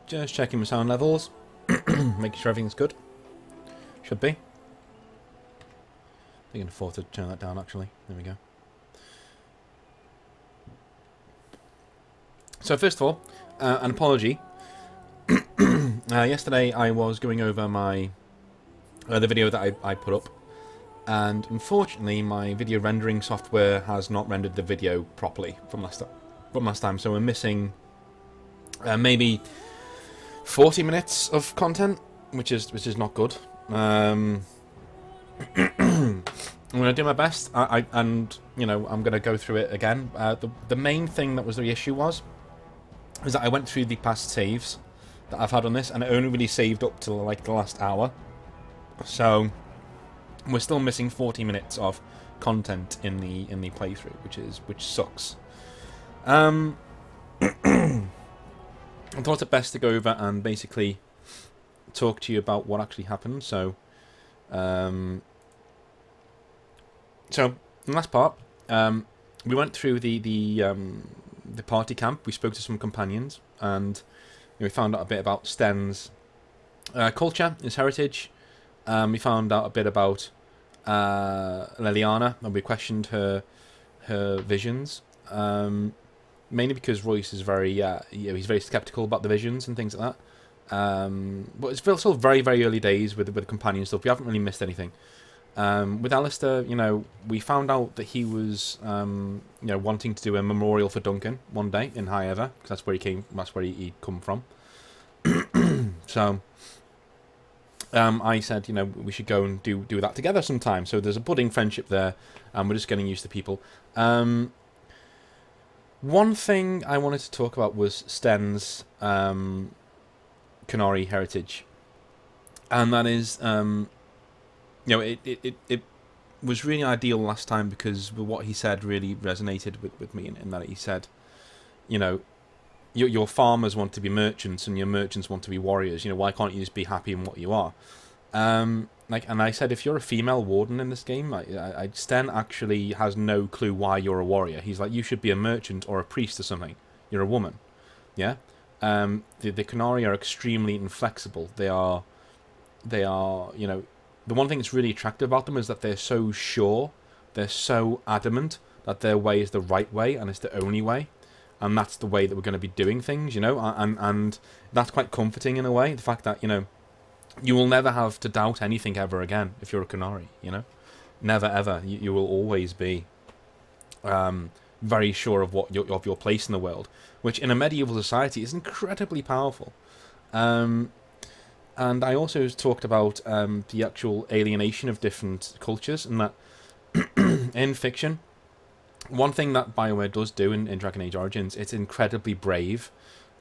Just checking my sound levels. Making sure everything's good. Should be. I think I can afford to turn that down, actually. There we go. So first of all, an apology. Yesterday I was going over my the video that I put up, and unfortunately my video rendering software has not rendered the video properly from last time. So we're missing maybe 40 minutes of content, which is not good. I'm going to do my best, and you know, I'm going to go through it again. The main thing that was the issue was that I went through the past saves that I've had on this, and it only really saved up to like the last hour. So we're still missing 40 minutes of content in the playthrough, which sucks. I thought it best to go over and basically talk to you about what actually happened. So, in the last part, we went through the party camp. We spoke to some companions, and we found out a bit about Sten's culture, his heritage. We found out a bit about Liliana, and we questioned her visions. Mainly because Royce is very, he's very skeptical about the visions and things like that. But it's still very, very early days with the companion stuff. We haven't really missed anything. With Alistair, you know, we found out that he was, you know, wanting to do a memorial for Duncan one day in High Ever, because that's where he came. That's where he'd come from. So, I said, you know, we should go and do that together sometime. So there's a budding friendship there, and we're just getting used to people. One thing I wanted to talk about was Sten's Canary heritage, and that is, you know, it was really ideal last time because what he said really resonated with me, in that he said, you know, your farmers want to be merchants and your merchants want to be warriors. You know, why can't you just be happy in what you are? Like, and I said, if you're a female warden in this game, Sten actually has no clue why you're a warrior. He's like, you should be a merchant or a priest or something. You're a woman, yeah. The Canary are extremely inflexible. They are, you know, the one thing that's really attractive about them is that they're so sure, they're so adamant that their way is the right way and it's the only way, and that's the way that we're going to be doing things, you know, and that's quite comforting in a way. The fact that, you know, you will never have to doubt anything ever again if you're a Canary, you know? Never, ever. You will always be very sure of of your place in the world, which in a medieval society is incredibly powerful. And I also talked about the actual alienation of different cultures, and that in fiction, one thing that BioWare does do in Dragon Age Origins, it's incredibly brave.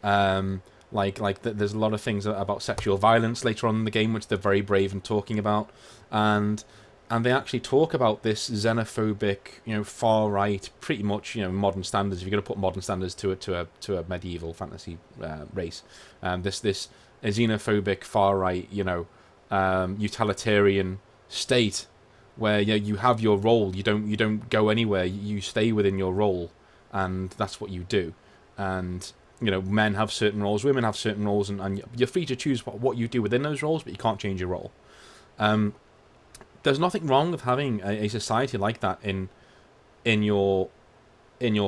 There's a lot of things about sexual violence later on in the game, which they're very brave in talking about, and they actually talk about this xenophobic, you know, far right, pretty much, you know, modern standards. If you're going to put modern standards to a medieval fantasy race, this xenophobic far right, you know, utilitarian state where, you know, you have your role, you don't go anywhere, you stay within your role, and that's what you do, and you know, men have certain roles, women have certain roles, and you're free to choose what you do within those roles, but you can't change your role. There's nothing wrong with having a society like that in your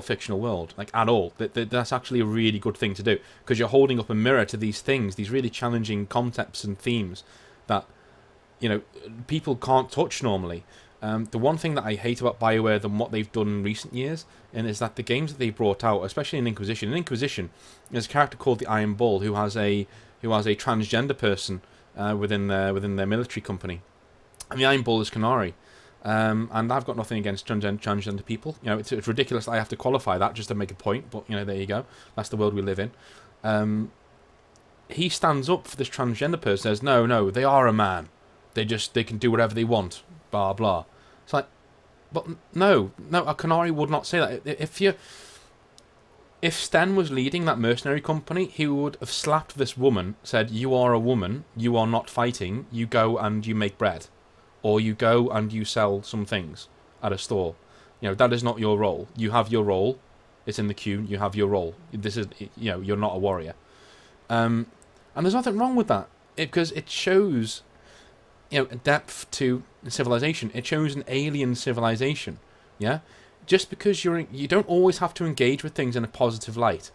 fictional world, like, at all. That's actually a really good thing to do, because you're holding up a mirror to these things, these really challenging concepts and themes that, you know, people can't touch normally. The one thing that I hate about BioWare than what they've done in recent years, and is that the games that they brought out, especially in Inquisition, there's a character called the Iron Bull who has a transgender person within their military company, and the Iron Bull is Canary. And I've got nothing against transgender people. You know, it's ridiculous that I have to qualify that just to make a point, but, you know, there you go. That's the world we live in. He stands up for this transgender person, says, no, they are a man. They can do whatever they want, blah, blah. It's like, but no, a Canary would not say that. If Sten was leading that mercenary company, he would have slapped this woman, said, you are a woman, you are not fighting, you go and you make bread. Or you go and you sell some things at a store. You know, that is not your role. You have your role. It's in the queue. You have your role. This is, you know, you're not a warrior. And there's nothing wrong with that, because it shows, you know, depth to civilization. It shows an alien civilization. Yeah, just because you don't always have to engage with things in a positive light.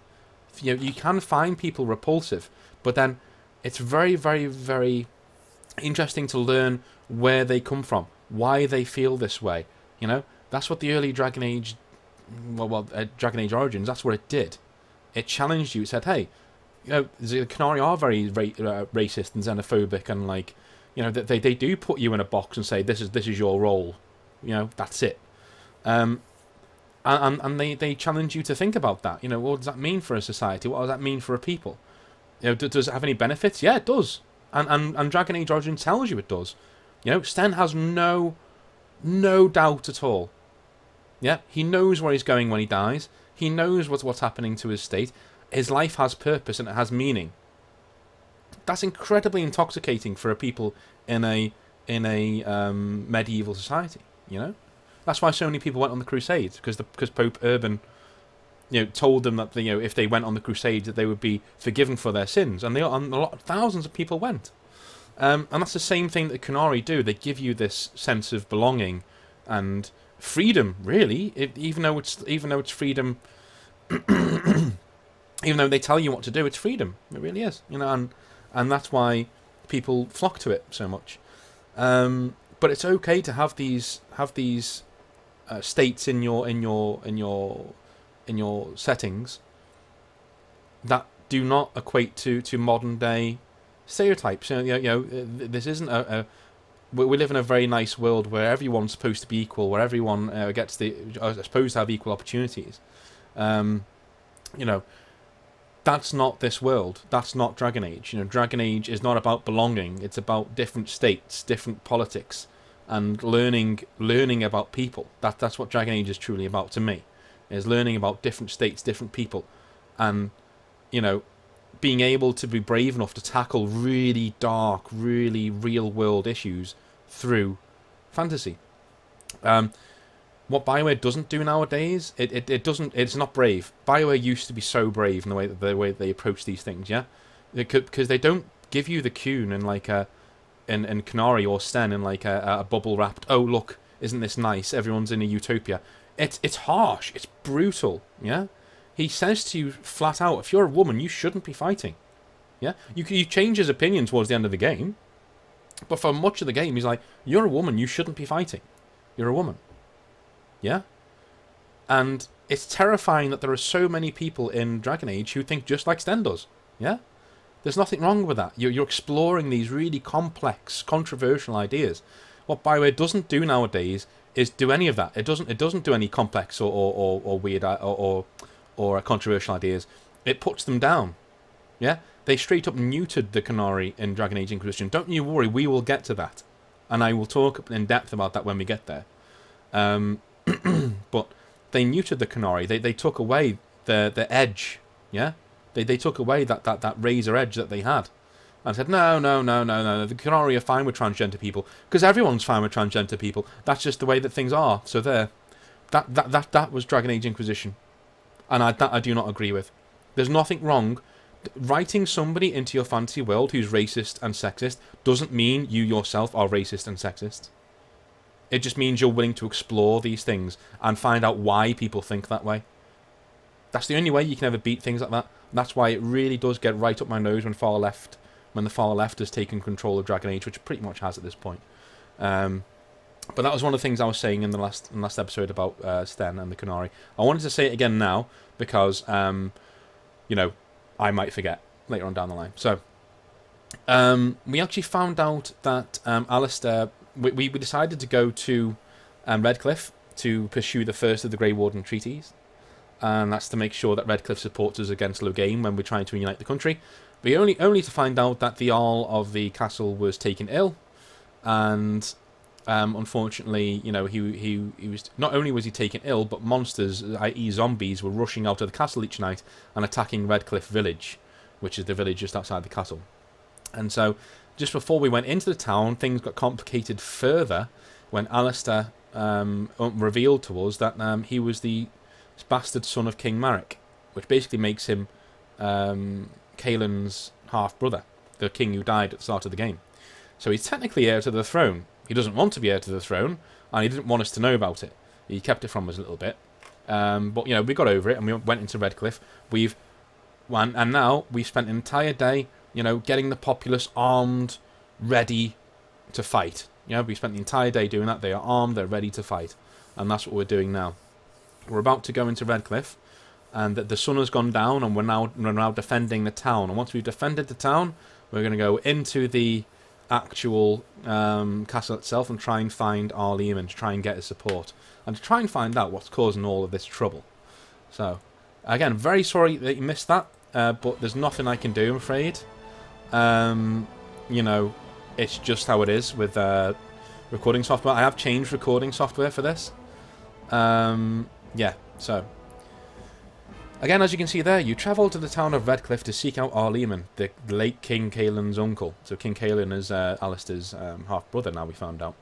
You know, you can find people repulsive, but then it's very, very, very interesting to learn where they come from, why they feel this way. You know, that's what the early Dragon Age, Dragon Age Origins, that's what it did. It challenged you. It said, hey, you know, the Qunari are very racist and xenophobic, and like, you know, they do put you in a box and say this is your role. You know, that's it. And they challenge you to think about that. You know, what does that mean for a society? What does that mean for a people? You know, does it have any benefits? Yeah, it does. And Dragon Age Origins tells you it does. You know, Sten has no doubt at all. Yeah, he knows where he's going when he dies. He knows what's happening to his state. His life has purpose and it has meaning. That's incredibly intoxicating for a people in a medieval society. You know, that's why so many people went on the Crusades, because Pope Urban, you know, told them that if they went on the Crusades that they would be forgiven for their sins, and thousands of people went. And that's the same thing that the Qunari do. They give you this sense of belonging and freedom, really. Even though it's freedom, even though they tell you what to do, it's freedom. It really is, you know, and that's why people flock to it so much. But it's okay to have these states in your settings that do not equate to modern day stereotypes. You know, this isn't we live in a very nice world where everyone's supposed to be equal, where everyone are supposed to have equal opportunities. You know, that's not this world. That's not Dragon Age. You know, Dragon Age is not about belonging. It's about different states, different politics, and learning about people. That's what Dragon Age is truly about to me. Is learning about different states, different people, and, you know, being able to be brave enough to tackle really dark, really real world issues through fantasy. What BioWare doesn't do nowadays, it's not brave. BioWare used to be so brave in the way they approach these things, yeah? Because they don't give you the Qun in like in Qunari or Sten in like a bubble wrapped, oh look, isn't this nice? Everyone's in a utopia. It's harsh, it's brutal, yeah? He says to you flat out, if you're a woman, you shouldn't be fighting. Yeah? You change his opinion towards the end of the game, but for much of the game, he's like, you're a woman, you shouldn't be fighting. You're a woman. Yeah? And it's terrifying that there are so many people in Dragon Age who think just like Sten does. Yeah? There's nothing wrong with that. You're exploring these really complex, controversial ideas. What BioWare doesn't do nowadays is do any of that. It doesn't do any complex or weird or controversial ideas. It puts them down. Yeah? They straight up neutered the Qunari in Dragon Age Inquisition. Don't you worry, we will get to that. And I will talk in depth about that when we get there. But they neutered the Qunari. They took away the edge. Yeah? They took away that razor edge that they had. And said, no. The Qunari are fine with transgender people. Because everyone's fine with transgender people. That's just the way that things are. So there. That was Dragon Age Inquisition. And that I do not agree with. There's nothing wrong. Writing somebody into your fantasy world who's racist and sexist doesn't mean you yourself are racist and sexist. It just means you're willing to explore these things and find out why people think that way. That's the only way you can ever beat things like that. That's why it really does get right up my nose when the far left has taken control of Dragon Age, which it pretty much has at this point. But that was one of the things I was saying in the last episode about Sten and the Qunari. I wanted to say it again now because, you know, I might forget later on down the line. So, we actually found out that Alistair... We decided to go to Redcliffe to pursue the first of the Grey Warden treaties. And that's to make sure that Redcliffe supports us against Loghain when we're trying to unite the country. But only to find out that the Jarl of the castle was taken ill. And... unfortunately, you know, he was not only was he taken ill, but monsters, i.e. zombies, were rushing out of the castle each night and attacking Redcliffe village, which is the village just outside the castle. And so, just before we went into the town, things got complicated further when Alistair revealed to us that he was the bastard son of King Marek, which basically makes him Kaelin's half brother. the king who died at the start of the game. So he's technically heir to the throne. He doesn't want to be heir to the throne, and he didn't want us to know about it. He kept it from us a little bit. But, you know, we got over it, and we went into Redcliffe. And now we've spent an entire day, you know, getting the populace armed, ready to fight. You know, we spent the entire day doing that. They are armed, they're ready to fight. And that's what we're doing now. We're about to go into Redcliffe, and the sun has gone down, and we're now defending the town. And once we've defended the town, we're going to go into the actual castle itself and try and find our Lehman, to try and get his support, and to try and find out what's causing all of this trouble. So, again, very sorry that you missed that, but there's nothing I can do, I'm afraid. You know, it's just how it is with recording software. I have changed recording software for this. Yeah, so again, as you can see there, you travel to the town of Redcliffe to seek out Arleman, the late King Caelan's uncle. So King Caelan is Alistair's half-brother, now we found out.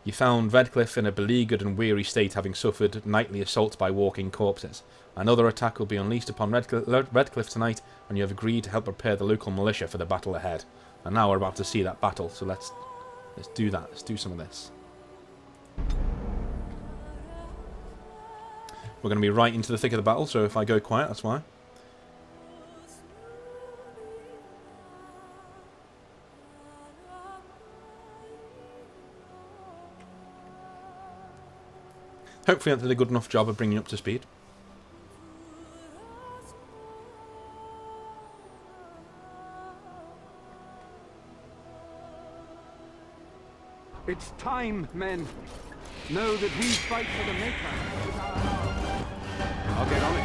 You found Redcliffe in a beleaguered and weary state, having suffered nightly assaults by walking corpses. Another attack will be unleashed upon Redcliffe tonight, and you have agreed to help prepare the local militia for the battle ahead. And now we're about to see that battle, so let's do that. Let's do some of this. We're going to be right into the thick of the battle, so if I go quiet, that's why. Hopefully I did a good enough job of bringing you up to speed. It's time, men. Know that we fight for the Maker. I'll get on it.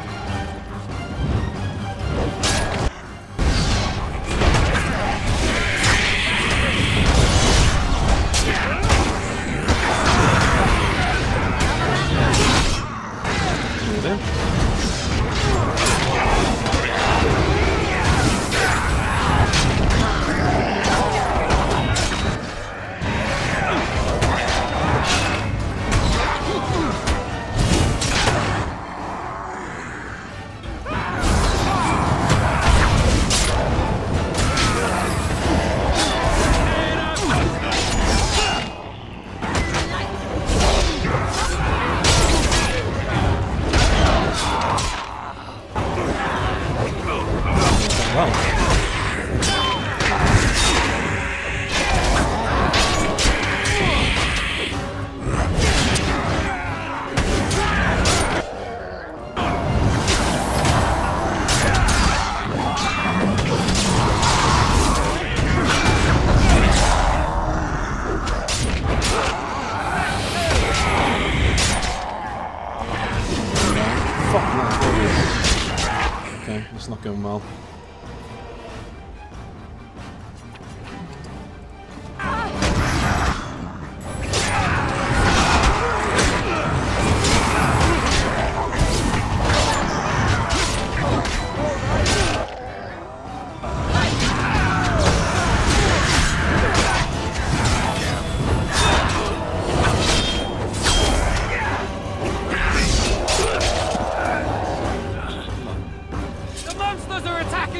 Okay, it's not going well.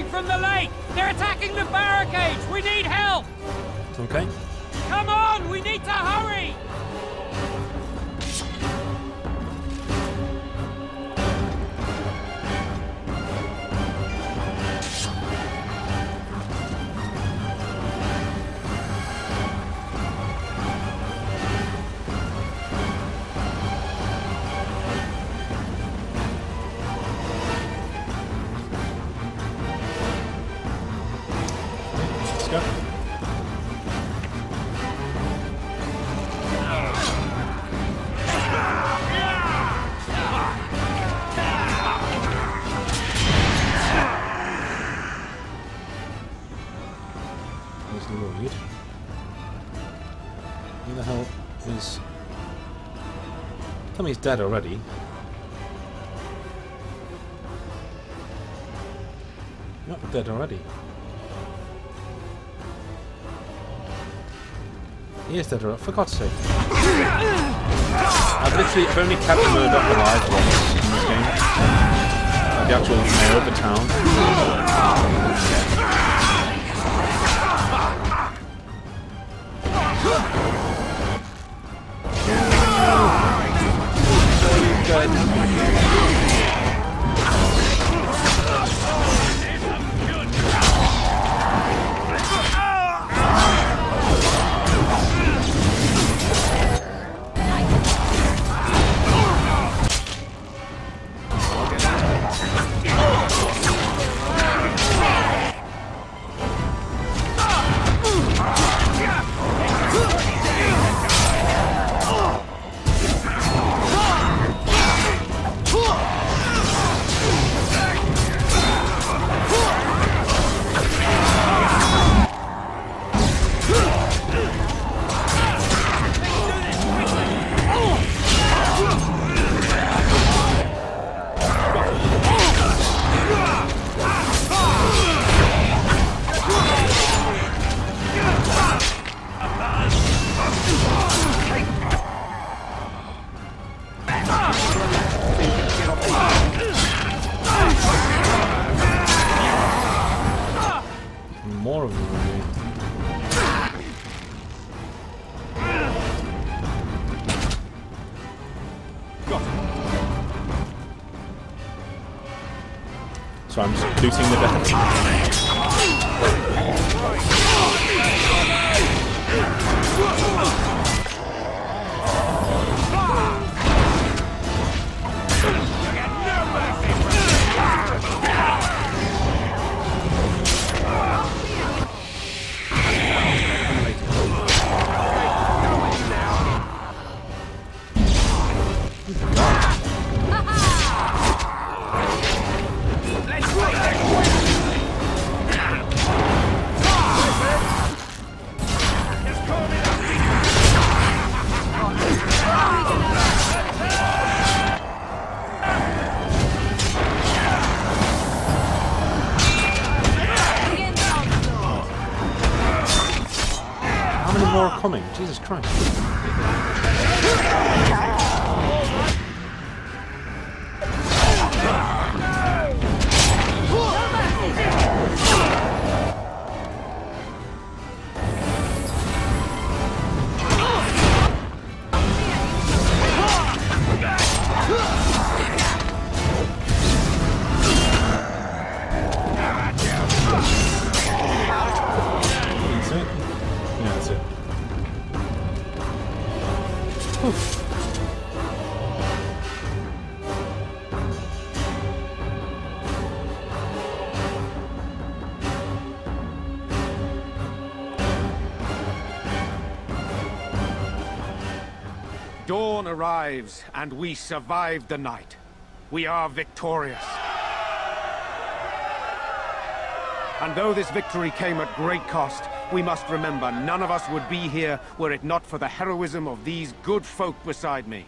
From the lake! They're attacking the barricades! We need help! Okay. Come on! We need to hurry! Who the hell is... Tell me he's dead already. You're not dead already. He is dead already, for God's sake. I've only kept Murdoch alive once in this game. The actual mayor of the town. more of them already. So I'm just looting the dead. More are coming. Jesus Christ. That's it? Yeah, that's it. Oof. Dawn arrives, and we survived the night. We are victorious. And though this victory came at great cost, we must remember none of us would be here were it not for the heroism of these good folk beside me.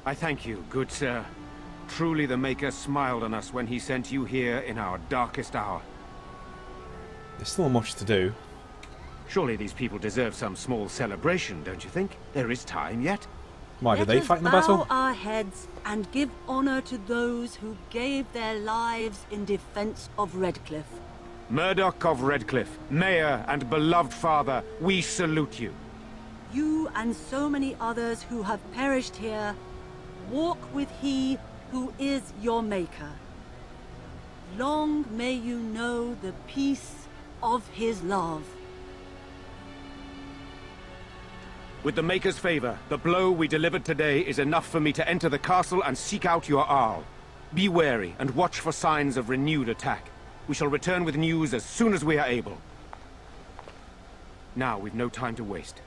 I thank you, good sir. Truly the Maker smiled on us when he sent you here in our darkest hour. There's still much to do. Surely these people deserve some small celebration, don't you think? There is time yet. Why, did they fight in the Let us battle? bow our heads and give honor to those who gave their lives in defense of Redcliffe. Murdoch of Redcliffe, Mayor and beloved father, we salute you. You and so many others who have perished here, walk with he who is your Maker. Long may you know the peace of his love. With the Maker's favor, the blow we delivered today is enough for me to enter the castle and seek out your Arl. Be wary and watch for signs of renewed attack. We shall return with news as soon as we are able. Now, we've no time to waste.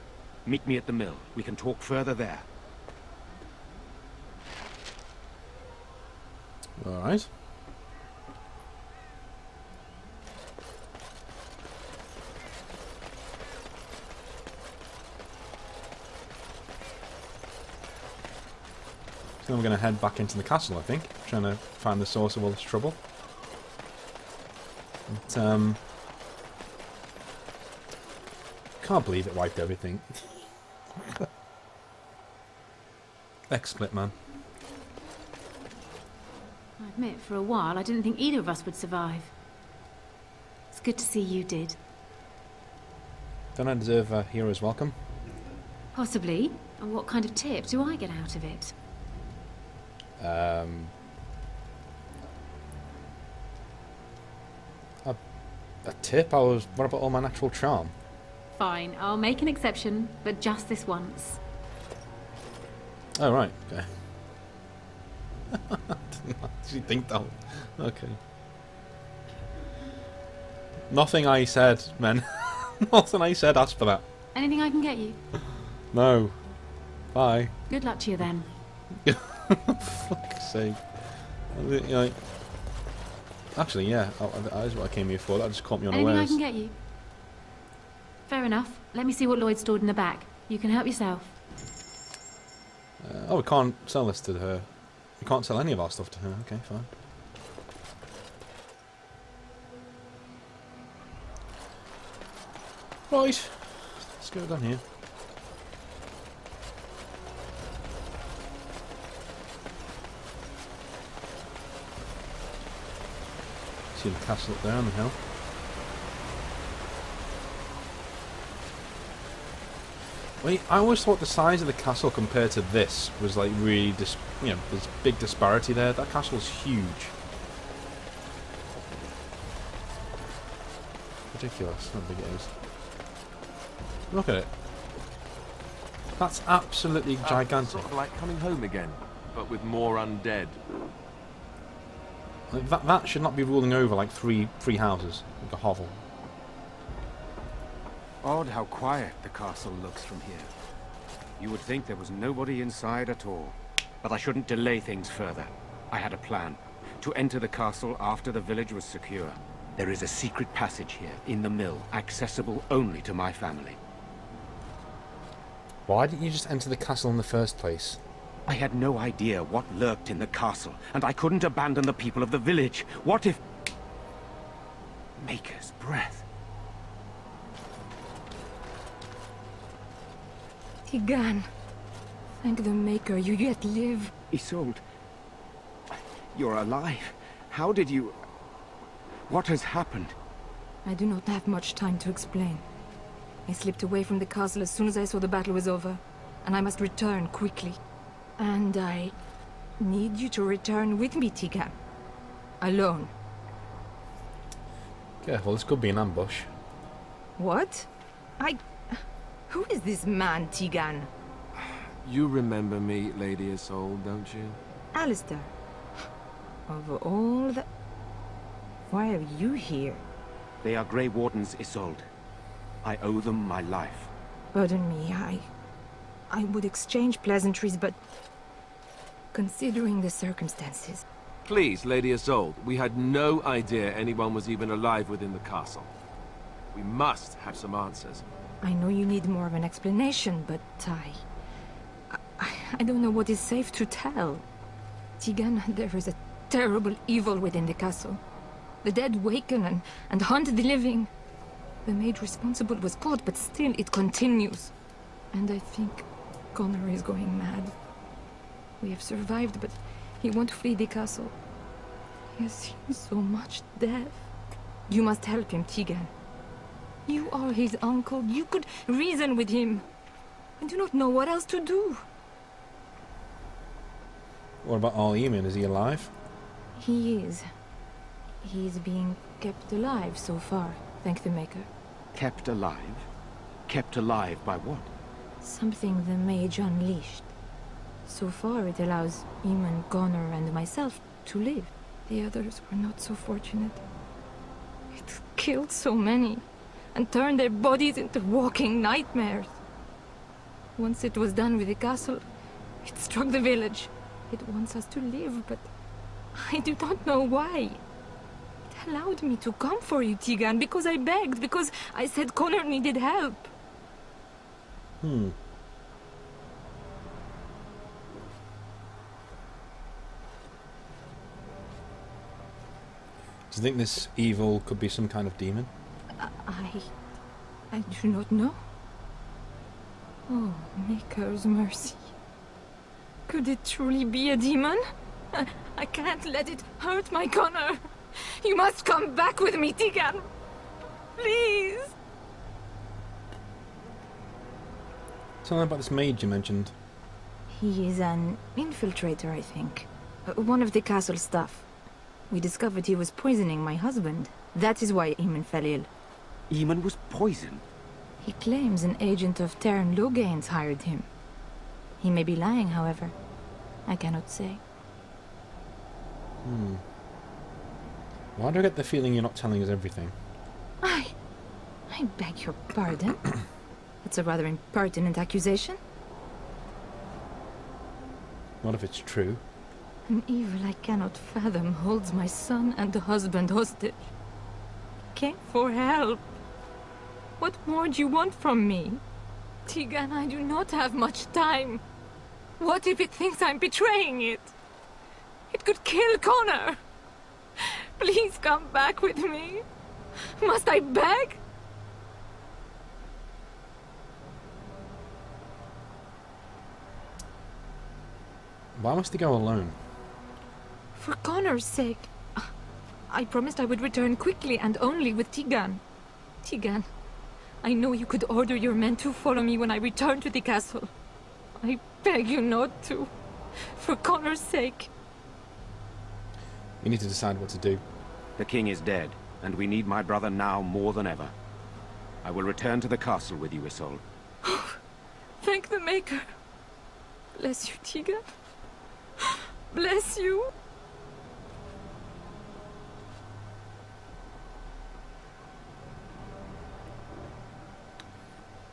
Meet me at the mill. We can talk further there. Alright. So we're going to head back into the castle, I think. Trying to find the source of all this trouble. But, can't believe it wiped everything. X-Split, man. I admit, for a while, I didn't think either of us would survive. It's good to see you did. Don't I deserve a hero's welcome? Possibly. And what kind of tip do I get out of it? A tip? What about all my natural charm? Fine, I'll make an exception, but just this once. Oh, right, okay. Didn't actually think that. Okay. Nothing I said, man. Nothing I said asked for that. Anything I can get you? No. Bye. Good luck to you then. Fuck's sake. You know, actually, yeah, that is what I came here for. That just caught me Anything I unawares. can get you? Fair enough. Let me see what Lloyd stored in the back. You can help yourself. Oh, we can't sell this to her. We can't sell any of our stuff to her. Okay, fine. Right. Let's go down here. See the castle up there on the hill. Wait, I always thought the size of the castle compared to this was like really, you know, there's big disparity there. That castle's huge. Ridiculous how big it is. Look at it. That's absolutely gigantic. Sort of like coming home again, but with more undead. Like that should not be ruling over like three houses, like a hovel. Odd how quiet the castle looks from here. You would think there was nobody inside at all. But I shouldn't delay things further. I had a plan. To enter the castle after the village was secure. There is a secret passage here, in the mill, accessible only to my family. Why didn't you just enter the castle in the first place? I had no idea what lurked in the castle, and I couldn't abandon the people of the village. What if... Maker's breath. Tigan, thank the Maker you yet live. Isolde, you're alive. How did you... What has happened? I do not have much time to explain. I slipped away from the castle as soon as I saw the battle was over, and I must return quickly. And I need you to return with me, Tigan. Alone. Careful, this could be an ambush. What? Who is this man, Tigan? You remember me, Lady Isolde, don't you? Alistair. Of all the... Why are you here? They are Grey Wardens, Isolde. I owe them my life. Pardon me, I would exchange pleasantries, but... Considering the circumstances... Please, Lady Isolde, we had no idea anyone was even alive within the castle. We must have some answers. I know you need more of an explanation, but I don't know what is safe to tell. Tigan, there is a terrible evil within the castle. The dead waken and haunt the living. The maid responsible was caught, but still it continues. And I think Connor is going mad. We have survived, but he won't flee the castle. He has seen so much death. You must help him, Tigan. You are his uncle. You could reason with him. I do not know what else to do. What about Al-Eamon? Is he alive? He is. He is being kept alive so far, thank the Maker. Kept alive? Kept alive by what? Something the mage unleashed. So far it allows Eamon, Connor and myself to live. The others were not so fortunate. It killed so many, and turned their bodies into walking nightmares. Once it was done with the castle, it struck the village. It wants us to live, but I do not know why. It allowed me to come for you, Tigan, because I begged, because I said Connor needed help. Do you think this evil could be some kind of demon? I do not know. Oh, Maker's mercy. Could it truly be a demon? I can't let it hurt my Connor. You must come back with me, Tigan. Please. Tell me about this maid you mentioned. He is an infiltrator, I think. One of the castle staff. We discovered he was poisoning my husband. That is why Eamon fell ill. Eamon was poisoned? He claims an agent of Terran Logains hired him. He may be lying, however. I cannot say. Why do I get the feeling you're not telling us everything? I beg your pardon. That's a rather impertinent accusation. What if it's true? An evil I cannot fathom holds my son and husband hostage. Came for help. What more do you want from me? Tigan, I do not have much time. What if it thinks I'm betraying it? It could kill Connor. Please come back with me. Must I beg? Why must he go alone? For Connor's sake. I promised I would return quickly and only with Tigan. Tigan, I know you could order your men to follow me when I return to the castle. I beg you not to. For Connor's sake. We need to decide what to do. The king is dead, and we need my brother now more than ever. I will return to the castle with you, Isolde. Thank the Maker. Bless you, Tegan. Bless you.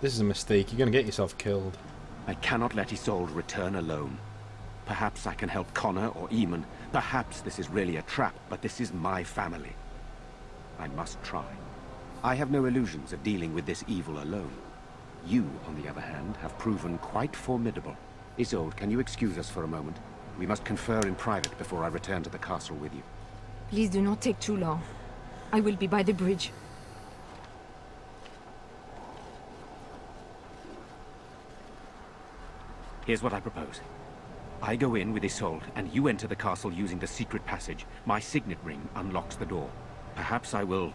This is a mistake. You're going to get yourself killed. I cannot let Isolde return alone. Perhaps I can help Connor or Eamon. Perhaps this is really a trap, but this is my family. I must try. I have no illusions of dealing with this evil alone. You, on the other hand, have proven quite formidable. Isolde, can you excuse us for a moment? We must confer in private before I return to the castle with you. Please do not take too long. I will be by the bridge. Here's what I propose. I go in with Isolde, and you enter the castle using the secret passage. My signet ring unlocks the door. Perhaps I will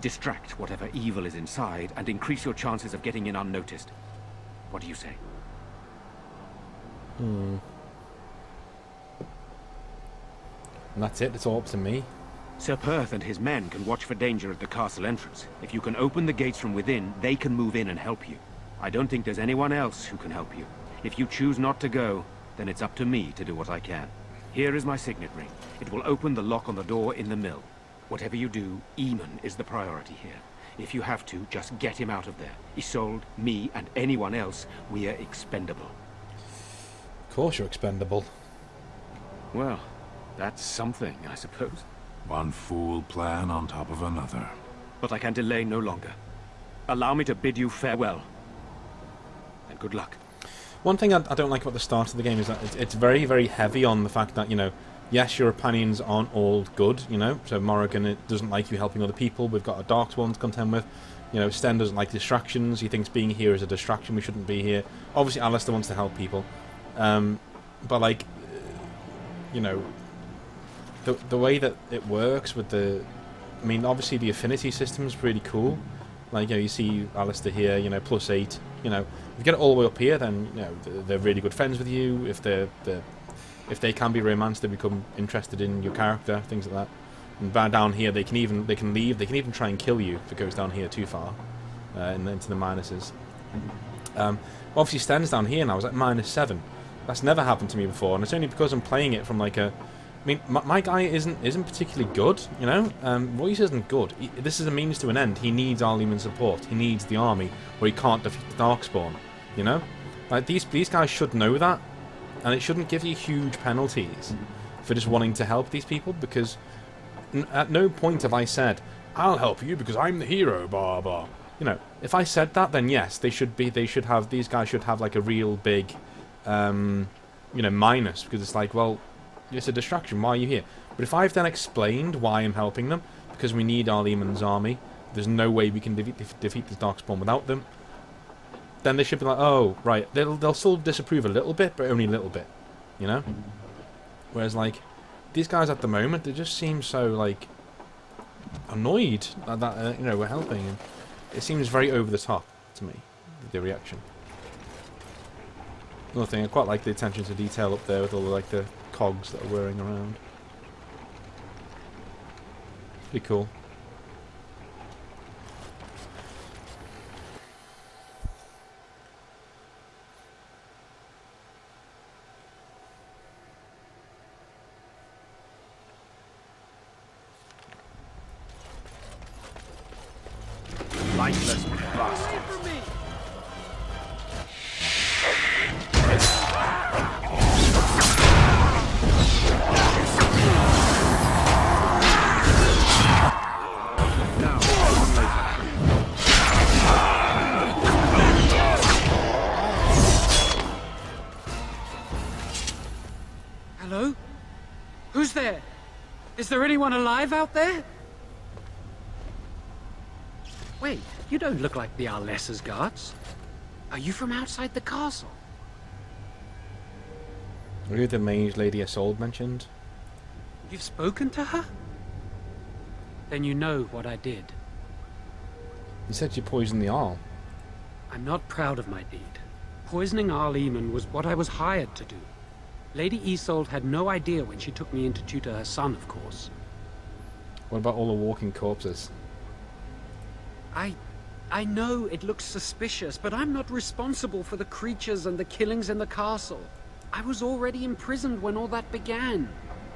distract whatever evil is inside and increase your chances of getting in unnoticed. What do you say? And that's it. It's all up to me. Sir Perth and his men can watch for danger at the castle entrance. If you can open the gates from within, they can move in and help you. I don't think there's anyone else who can help you. If you choose not to go, then it's up to me to do what I can. Here is my signet ring. It will open the lock on the door in the mill. Whatever you do, Eamon is the priority here. If you have to, just get him out of there. Isolde, me, and anyone else, we are expendable. Of course you're expendable. Well, that's something, I suppose. One fool plan on top of another. But I can delay no longer. Allow me to bid you farewell. And good luck. One thing I don't like about the start of the game is that it's very, very heavy on the fact that, you know, yes, your opinions aren't all good, you know. So Morrigan doesn't like you helping other people. We've got a Darkspawn to contend with. You know, Sten doesn't like distractions. He thinks being here is a distraction. We shouldn't be here. Obviously, Alistair wants to help people. But, like, you know, the way that it works with the... I mean, obviously the affinity system is really cool. Like, you know, you see Alistair here, you know, +8. You know, if you get it all the way up here, then, you know, they're really good friends with you. If they can be romanced, they become interested in your character, things like that. And down here, they can leave. They can even try and kill you if it goes down here too far, into the minuses. Obviously, Sten's down here, and I was at -7. That's never happened to me before, and it's only because I'm playing it from like a. I mean, my guy isn't particularly good, you know. Royce isn't good. This is a means to an end. He needs Arleman's support. He needs the army, or he can't defeat the Darkspawn. You know, like these guys should know that, and it shouldn't give you huge penalties for just wanting to help these people. Because at no point have I said, "I'll help you because I'm the hero." Blah blah. You know, if I said that, then yes, these guys should have like a real big, you know, minus, because it's like, well, it's a distraction. Why are you here? But if I've then explained why I'm helping them, because we need Arleman's army, there's no way we can defeat this Darkspawn without them, then they should be like, oh, right. They'll still disapprove a little bit, but only a little bit, you know. Whereas like these guys at the moment, they just seem so like annoyed that you know, we're helping, and it seems very over the top to me, the reaction. Another thing, I quite like the attention to detail up there with all the, like the cogs that are whirring around. Pretty cool. Lifeless bastard. Hello? Who's there? Is there anyone alive out there? Wait, you don't look like the Arlessa's guards. Are you from outside the castle? Are you the mage lady Isolde mentioned? You've spoken to her? Then you know what I did. You said you poisoned the Arl. I'm not proud of my deed. Poisoning Arl Eamon was what I was hired to do. Lady Isolde had no idea when she took me in to tutor her son, of course. What about all the walking corpses? I know it looks suspicious, but I'm not responsible for the creatures and the killings in the castle. I was already imprisoned when all that began.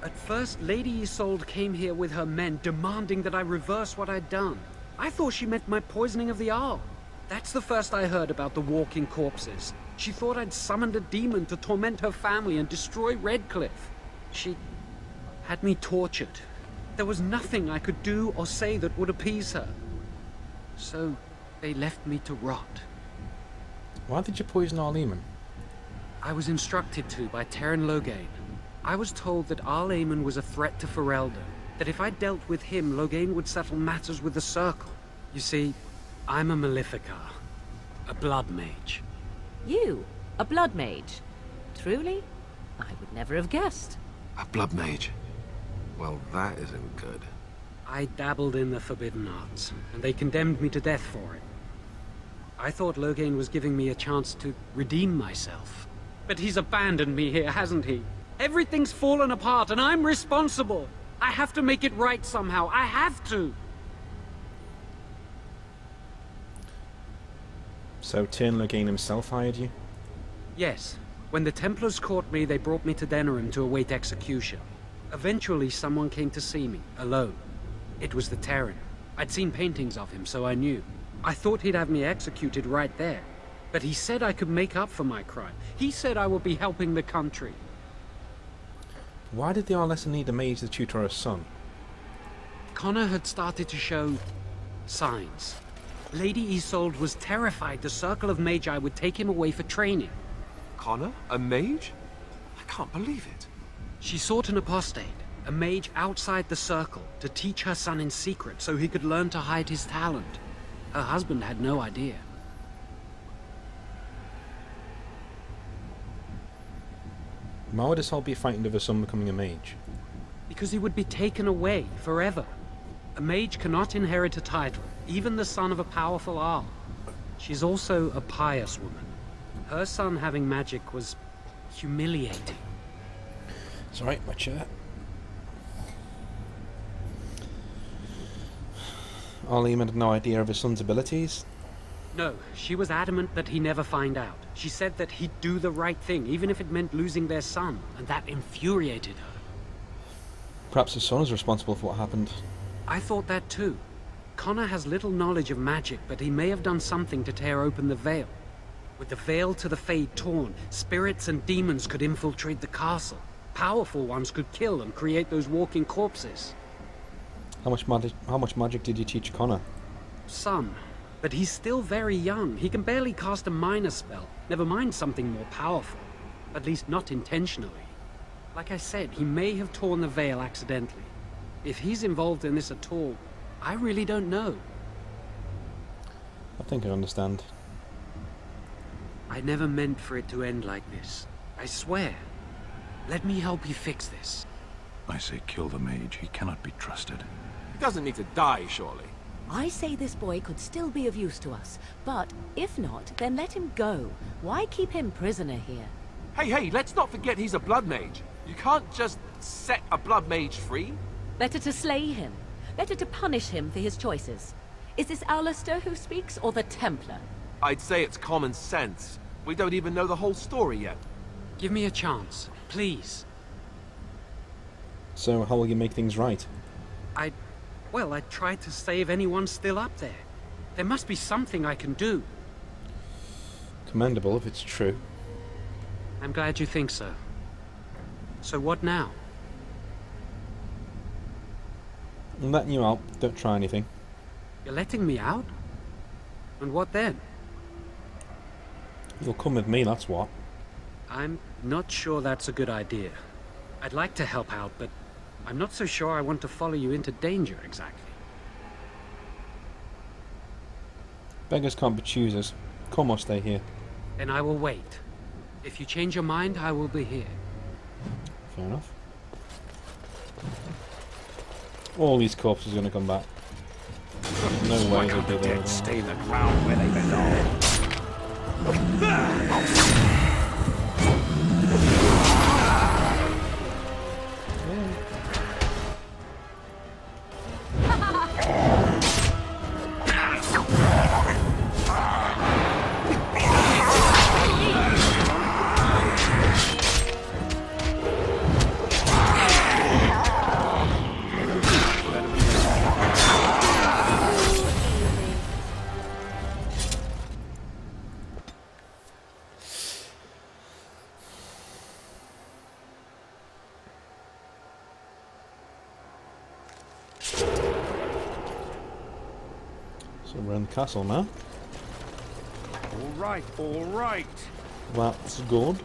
At first, Lady Isolde came here with her men, demanding that I reverse what I'd done. I thought she meant my poisoning of the Arl. That's the first I heard about the walking corpses. She thought I'd summoned a demon to torment her family and destroy Redcliffe. She had me tortured. There was nothing I could do or say that would appease her. So, they left me to rot. Why did you poison Arl Eamon? I was instructed to by Terran Loghain. I was told that Arl Eamon was a threat to Ferelden, that if I dealt with him, Loghain would settle matters with the Circle. You see, I'm a Maleficar, a blood mage. You? A blood mage? Truly? I would never have guessed. A blood mage? Well, that isn't good. I dabbled in the forbidden arts, and they condemned me to death for it. I thought Loghain was giving me a chance to redeem myself. But he's abandoned me here, hasn't he? Everything's fallen apart, and I'm responsible! I have to make it right somehow. I have to! So Tyrn Loghain himself hired you? Yes. When the Templars caught me, they brought me to Denerim to await execution. Eventually, someone came to see me, alone. It was the Terran. I'd seen paintings of him, so I knew. I thought he'd have me executed right there. But he said I could make up for my crime. He said I would be helping the country. Why did the Arlessa need a mage to tutor her son? Connor had started to show signs. Lady Isolde was terrified the Circle of Magi would take him away for training. Connor? A mage? I can't believe it. She sought an apostate, a mage outside the Circle, to teach her son in secret so he could learn to hide his talent. Her husband had no idea. Why would Isolde be frightened of her son becoming a mage? Because he would be taken away forever. A mage cannot inherit a title, even the son of a powerful Arl. She's also a pious woman. Her son having magic was humiliating. It's alright, my chair. Arl Eamon had no idea of his son's abilities? No, she was adamant that he never find out. She said that he'd do the right thing, even if it meant losing their son, and that infuriated her. Perhaps his son is responsible for what happened. I thought that too. Connor has little knowledge of magic, but he may have done something to tear open the veil. With the veil to the Fade torn, spirits and demons could infiltrate the castle. Powerful ones could kill and create those walking corpses. How much magic did you teach Connor? Some. But he's still very young. He can barely cast a minor spell, never mind something more powerful. At least not intentionally. Like I said, he may have torn the veil accidentally. If he's involved in this at all, I really don't know. I think I understand. I never meant for it to end like this. I swear. Let me help you fix this. I say kill the mage. He cannot be trusted. He doesn't need to die, surely. I say this boy could still be of use to us, but if not, then let him go. Why keep him prisoner here? Hey, let's not forget he's a blood mage. You can't just set a blood mage free. Better to slay him. Better to punish him for his choices. Is this Alistair who speaks, or the Templar? I'd say it's common sense. We don't even know the whole story yet. Give me a chance, please. So how will you make things right? Well, I tried to save anyone still up there. There must be something I can do. Commendable if it's true. I'm glad you think so. So what now? I'm letting you out. Don't try anything. You're letting me out? And what then? You'll come with me, that's what. I'm not sure that's a good idea. I'd like to help out, but I'm not so sure I want to follow you into danger, exactly. Beggars can't be choosers. Come or stay here. Then I will wait. If you change your mind, I will be here. Fair enough. All these corpses are going to come back. No way Why they'll can't be the there. dead stay in the ground where they belong? So we're in the castle now. All right, all right. That's good.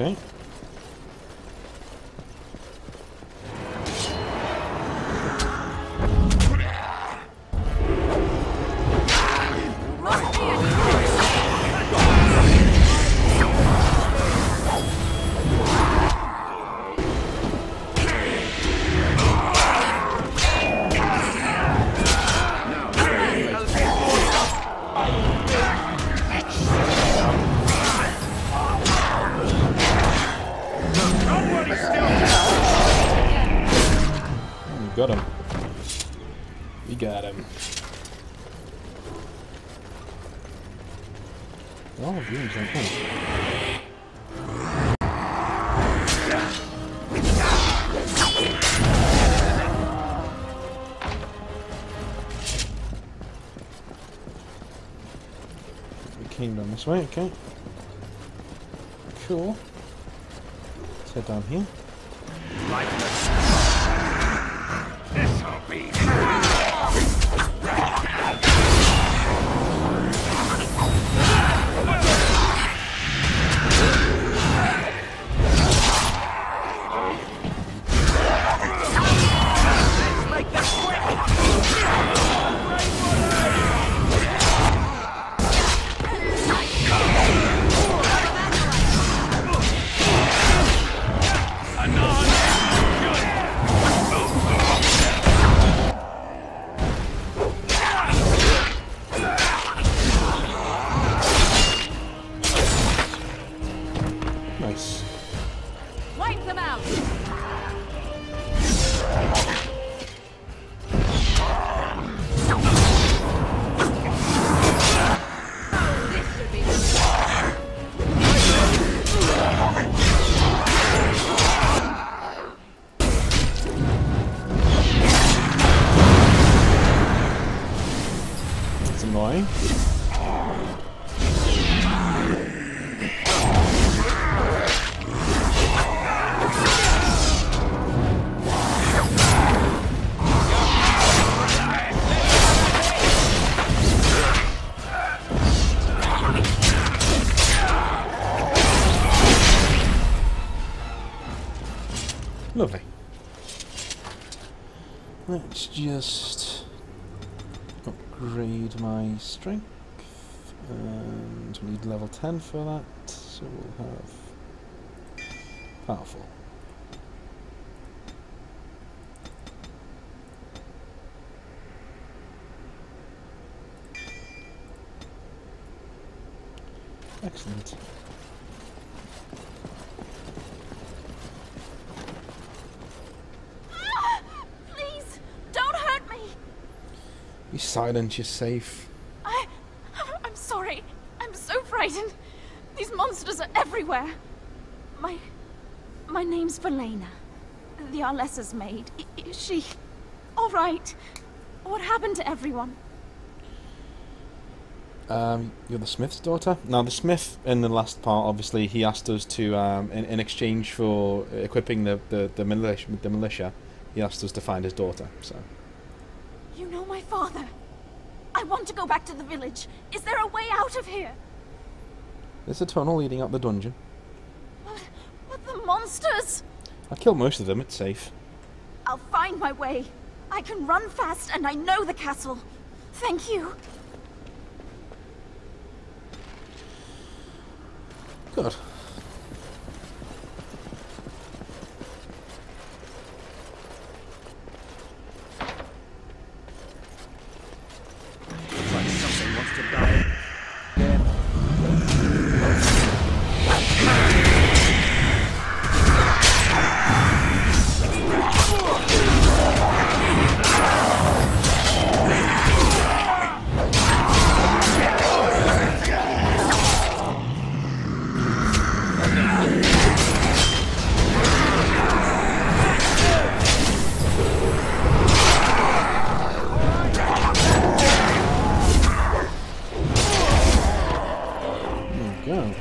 Okay. Got him. We got him. Oh, rooms like that. We came down this way, okay. Cool. Let's head down here. This'll be. Nice. Wipe them out! This should be That's annoying. Lovely. Let's just upgrade my strength, and we need level 10 for that, so we'll have powerful. Excellent. Please, don't hurt me. Be silent, you're safe. I'm sorry. I'm so frightened. These monsters are everywhere. My name's Valena. The Arlessa's maid. Is she all right? What happened to everyone? You're the smith's daughter. Now, the smith in the last part, obviously, he asked us to, in exchange for equipping the militia, he asked us to find his daughter. So. You know my father. I want to go back to the village. Is there a way out of here? There's a tunnel leading up the dungeon. But the monsters! I killed most of them. It's safe. I'll find my way. I can run fast, and I know the castle. Thank you. Good. Looks like something wants to die. Go.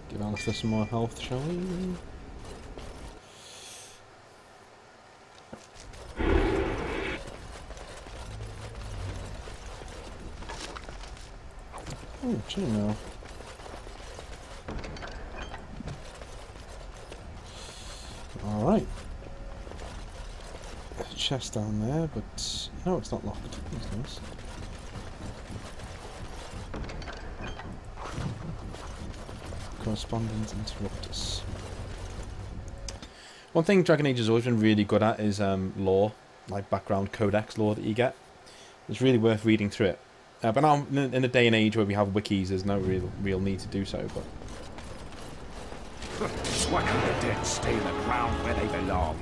Give Alistair some more health, shall we? Oh, chainmail. Alright. There's a chest down there, but no, it's not locked. That's nice. Correspondence interruptus. One thing Dragon Age has always been really good at is lore, like background codex lore that you get. It's really worth reading through it. But now, in a day and age where we have wikis, there's no real need to do so. But Why can't the dead stay in the ground where they belong?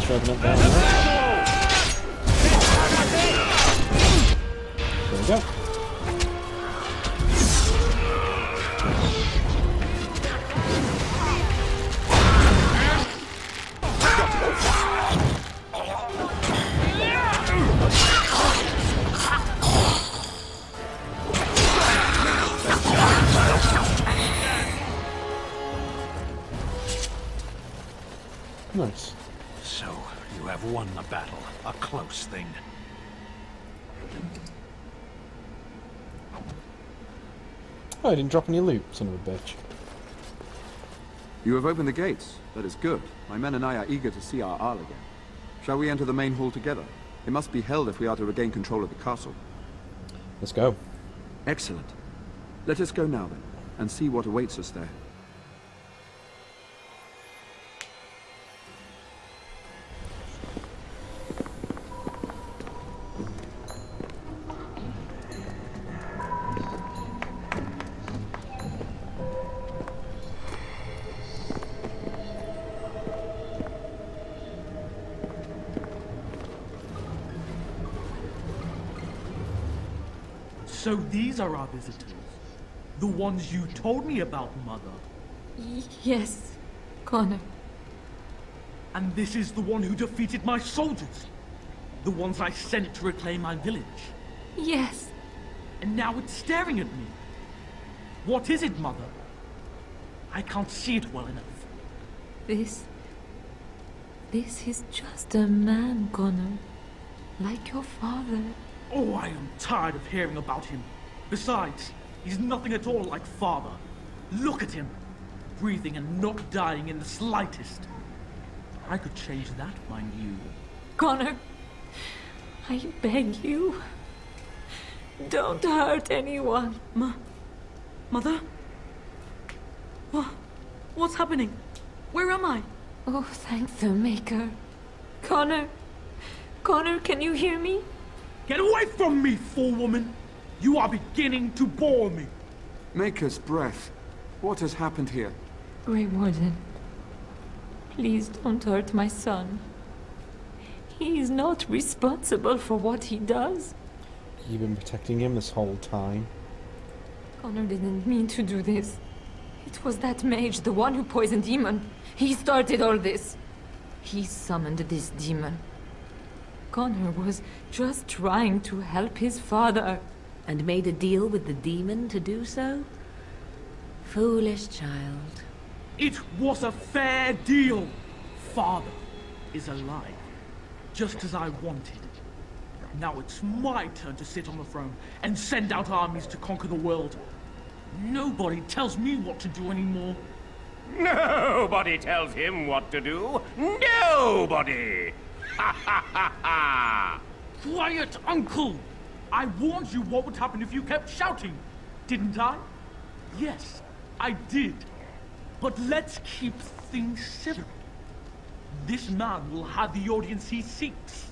Revenant down there. There we go. Nice. So, you have won the battle. A close thing. Oh, I didn't drop any loot, son of a bitch. You have opened the gates. That is good. My men and I are eager to see our Arl again. Shall we enter the main hall together? It must be held if we are to regain control of the castle. Let's go. Excellent. Let us go now then, and see what awaits us there. So these are our visitors? The ones you told me about, Mother? Yes, Connor. And this is the one who defeated my soldiers? The ones I sent to reclaim my village? Yes. And now it's staring at me. What is it, Mother? I can't see it well enough. This is just a man, Connor. Like your father. Oh, I am tired of hearing about him. Besides, he's nothing at all like father. Look at him. Breathing and not dying in the slightest. I could change that, mind you. Connor, I beg you, don't hurt anyone. Mother? What's happening? Where am I? Oh, thank the Maker. Connor, can you hear me? Get away from me, fool woman! You are beginning to bore me. Maker's breath. What has happened here? Grey Warden, please don't hurt my son. He is not responsible for what he does. You've been protecting him this whole time. Connor didn't mean to do this. It was that mage, the one who poisoned Demon. He started all this. He summoned this demon. Connor was just trying to help his father. And made a deal with the demon to do so? Foolish child. It was a fair deal. Father is alive, just as I wanted. Now it's my turn to sit on the throne and send out armies to conquer the world. Nobody tells me what to do anymore. Nobody tells him what to do. Nobody! Ha ha ha ha! Quiet, Uncle! I warned you what would happen if you kept shouting, didn't I? Yes, I did. But let's keep things civil. This man will have the audience he seeks.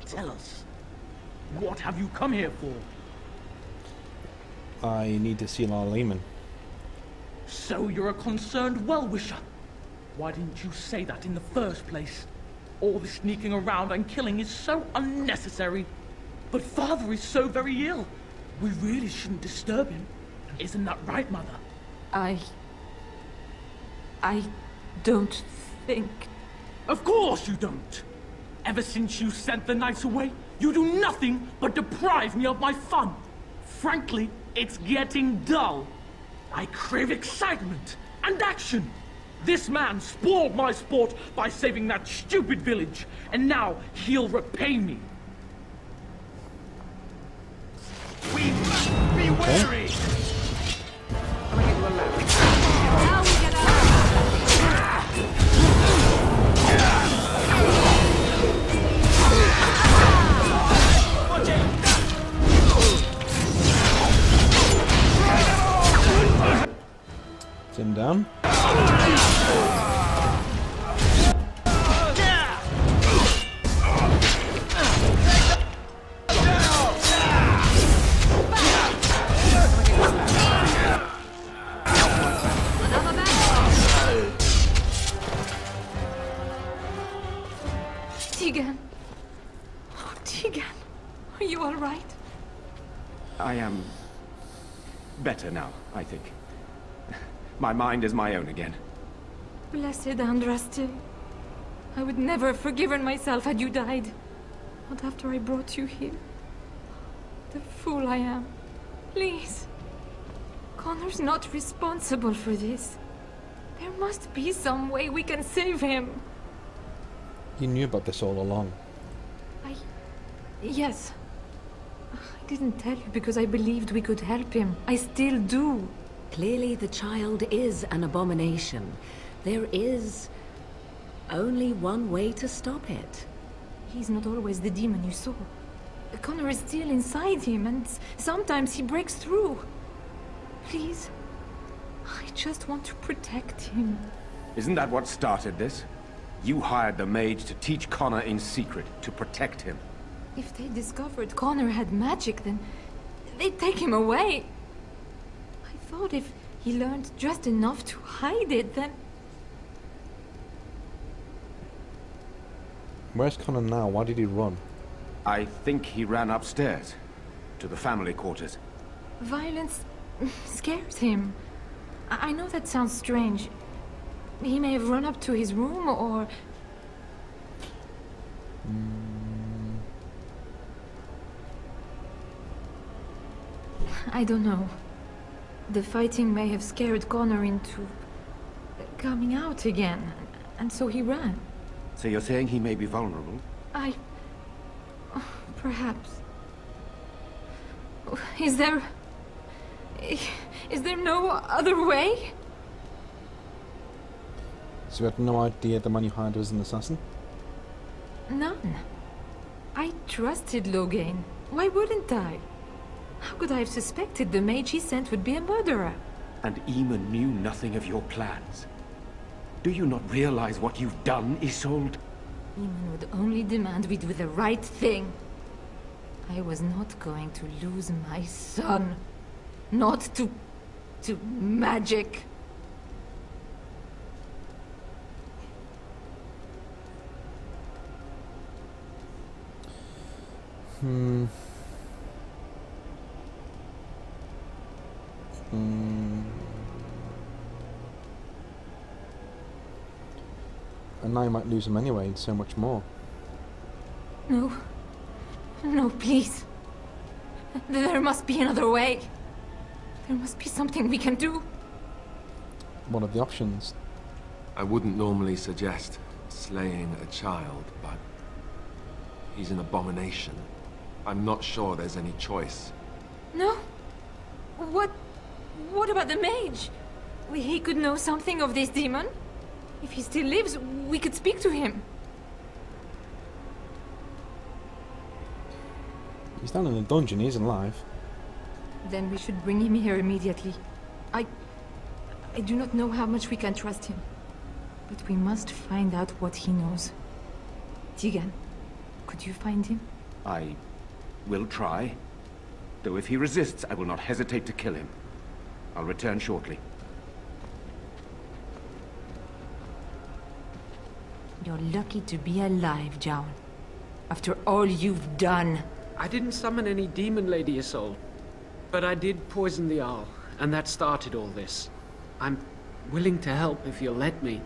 Tell us, what have you come here for? I need to see Lord Lehman. So you're a concerned well-wisher. Why didn't you say that in the first place? All the sneaking around and killing is so unnecessary. But Father is so very ill. We really shouldn't disturb him. Isn't that right, Mother? I don't think... Of course you don't! Ever since you sent the knights away, you do nothing but deprive me of my fun. Frankly, it's getting dull. I crave excitement and action. This man spoiled my sport by saving that stupid village, and now he'll repay me. We must be wary! Can I get you a lamp? Now we get Is him down? Tegan. Oh, Tegan. Are you all right? I am better now, I think. My mind is my own again. Blessed Andraste. I would never have forgiven myself had you died. Not after I brought you here. The fool I am. Please. Connor's not responsible for this. There must be some way we can save him. You knew about this all along. Yes. I didn't tell you because I believed we could help him. I still do. Clearly the child is an abomination. There is only one way to stop it. He's not always the demon you saw. Connor is still inside him, and sometimes he breaks through. Please. I just want to protect him. Isn't that what started this? You hired the mage to teach Connor in secret, to protect him. If they discovered Connor had magic, then they'd take him away. I thought if he learned just enough to hide it, then... Where's Connor now? Why did he run? I think he ran upstairs, to the family quarters. Violence scares him. I know that sounds strange. He may have run up to his room, or... I don't know. The fighting may have scared Connor into... coming out again, and so he ran. So you're saying he may be vulnerable? Perhaps. Is there no other way? So you had no idea the man you hired was an assassin? None. I trusted Logain. Why wouldn't I? How could I have suspected the mage he sent would be a murderer? And Eamon knew nothing of your plans. Do you not realize what you've done, Isolde? Eamon would only demand we do the right thing. I was not going to lose my son. Not to magic. And now you might lose him anyway, and so much more. No. No, please. There must be another way. There must be something we can do. What are the options? I wouldn't normally suggest slaying a child, but he's an abomination. I'm not sure there's any choice. No? What about the mage? He could know something of this demon. If he still lives, we could speak to him. He's down in the dungeon, he isn't alive. Then we should bring him here immediately. I do not know how much we can trust him. But we must find out what he knows. Tegan, could you find him? I will try. Though if he resists, I will not hesitate to kill him. I'll return shortly. You're lucky to be alive, Jown. After all you've done. I didn't summon any demon, Lady Isolde. But I did poison the owl, and that started all this. I'm willing to help if you'll let me.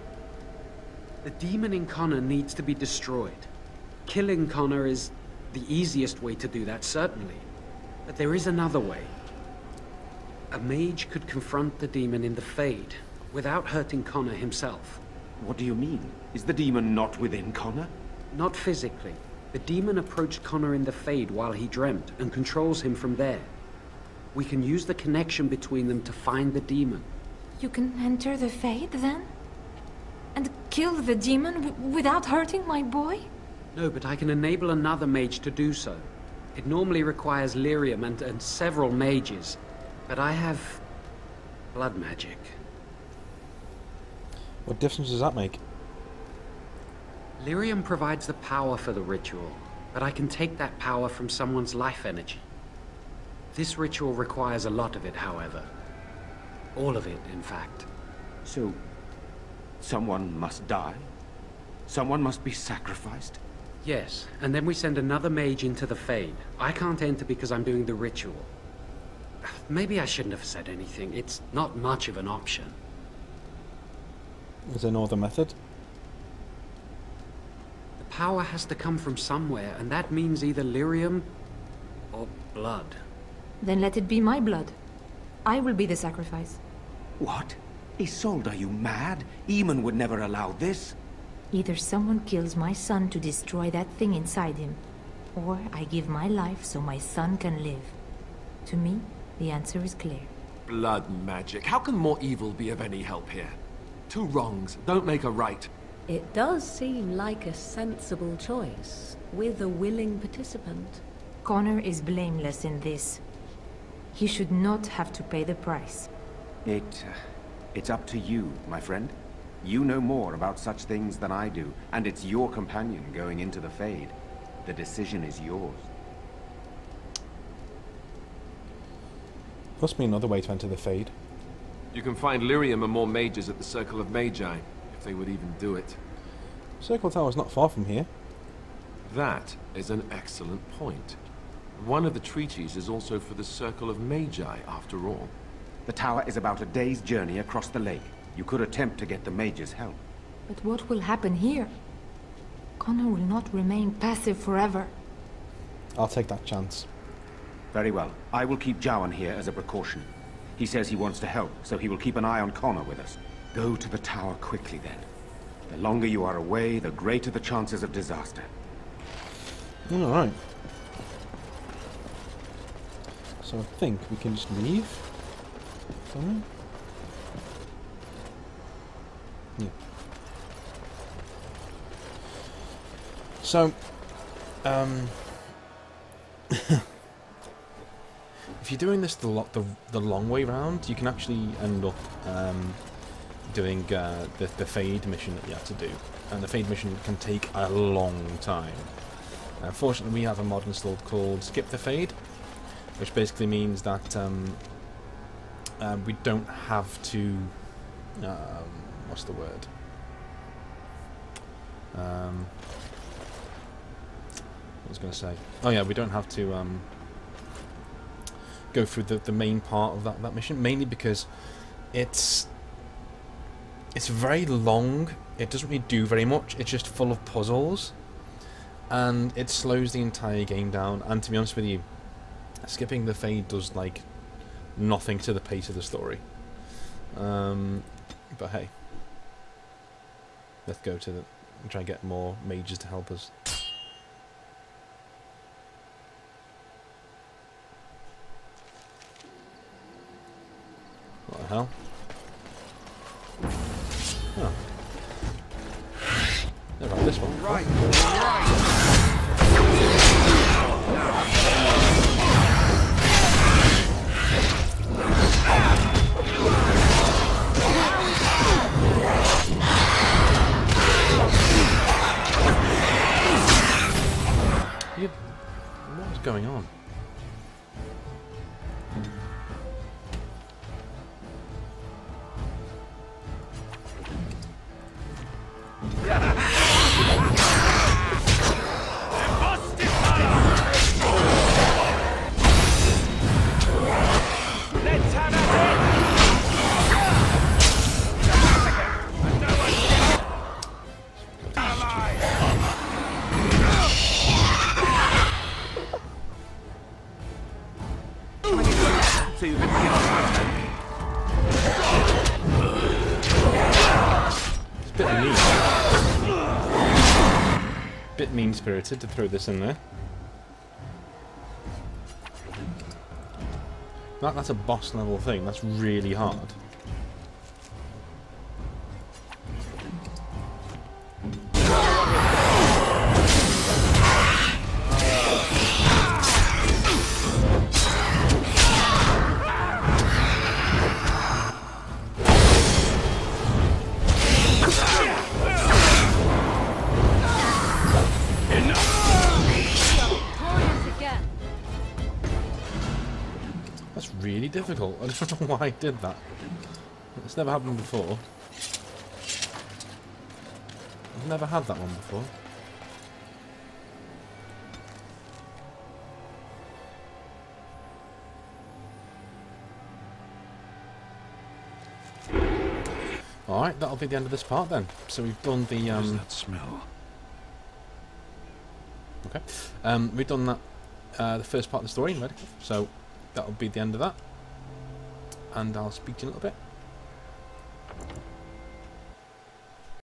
The demon in Connor needs to be destroyed. Killing Connor is the easiest way to do that, certainly. But there is another way. A mage could confront the demon in the Fade, without hurting Connor himself. What do you mean? Is the demon not within Connor? Not physically. The demon approached Connor in the Fade while he dreamt, and controls him from there. We can use the connection between them to find the demon. You can enter the Fade, then? And kill the demon without hurting my boy? No, but I can enable another mage to do so. It normally requires lyrium and several mages. But I have blood magic. What difference does that make? Lyrium provides the power for the ritual, but I can take that power from someone's life energy. This ritual requires a lot of it, however. All of it, in fact. So, someone must die? Someone must be sacrificed? Yes, and then we send another mage into the Fade. I can't enter because I'm doing the ritual. Maybe I shouldn't have said anything. It's not much of an option. Is there no other method? The power has to come from somewhere, and that means either lyrium or blood. Then let it be my blood. I will be the sacrifice. What? Isolde, are you mad? Eamon would never allow this. Either someone kills my son to destroy that thing inside him, or I give my life so my son can live. To me, the answer is clear. Blood magic. How can more evil be of any help here? Two wrongs don't make a right. It does seem like a sensible choice, with a willing participant. Connor is blameless in this. He should not have to pay the price. It's up to you, my friend. You know more about such things than I do, and it's your companion going into the Fade. The decision is yours. Must be another way to enter the Fade. You can find lyrium and more mages at the Circle of Magi, if they would even do it. Circle Tower's not far from here. That is an excellent point. One of the treaties is also for the Circle of Magi, after all. The tower is about a day's journey across the lake. You could attempt to get the mages' help. But what will happen here? Connor will not remain passive forever. I'll take that chance. Very well. I will keep Jown here as a precaution. He says he wants to help, so he will keep an eye on Connor with us. Go to the tower quickly, then. The longer you are away, the greater the chances of disaster. Alright. So I think we can just leave. Sorry? Yeah. So, if you're doing this the long way round, you can actually end up doing the fade mission that you have to do, and the fade mission can take a long time. Fortunately, we have a mod installed called Skip the Fade, which basically means that we don't have to. What's the word? I was going to say. Oh yeah, we don't have to go through the main part of that mission, mainly because it's very long. It doesn't really do very much. It's just full of puzzles, and it slows the entire game down. And to be honest with you, skipping the fade does like nothing to the pace of the story. But hey, let's go to the try and get more mages to help us. What the hell? Oh. Never had this one. Right. What was going on? Bit mean-spirited to throw this in there. That's a boss level thing. That's really hard. Really difficult. I don't know why I did that. It's never happened before. I've never had that one before. Alright, that'll be the end of this part then. So we've done the What does that smell? Okay. We've done that the first part of the story in Redcliffe, so that'll be the end of that. And I'll speak to you in a little bit.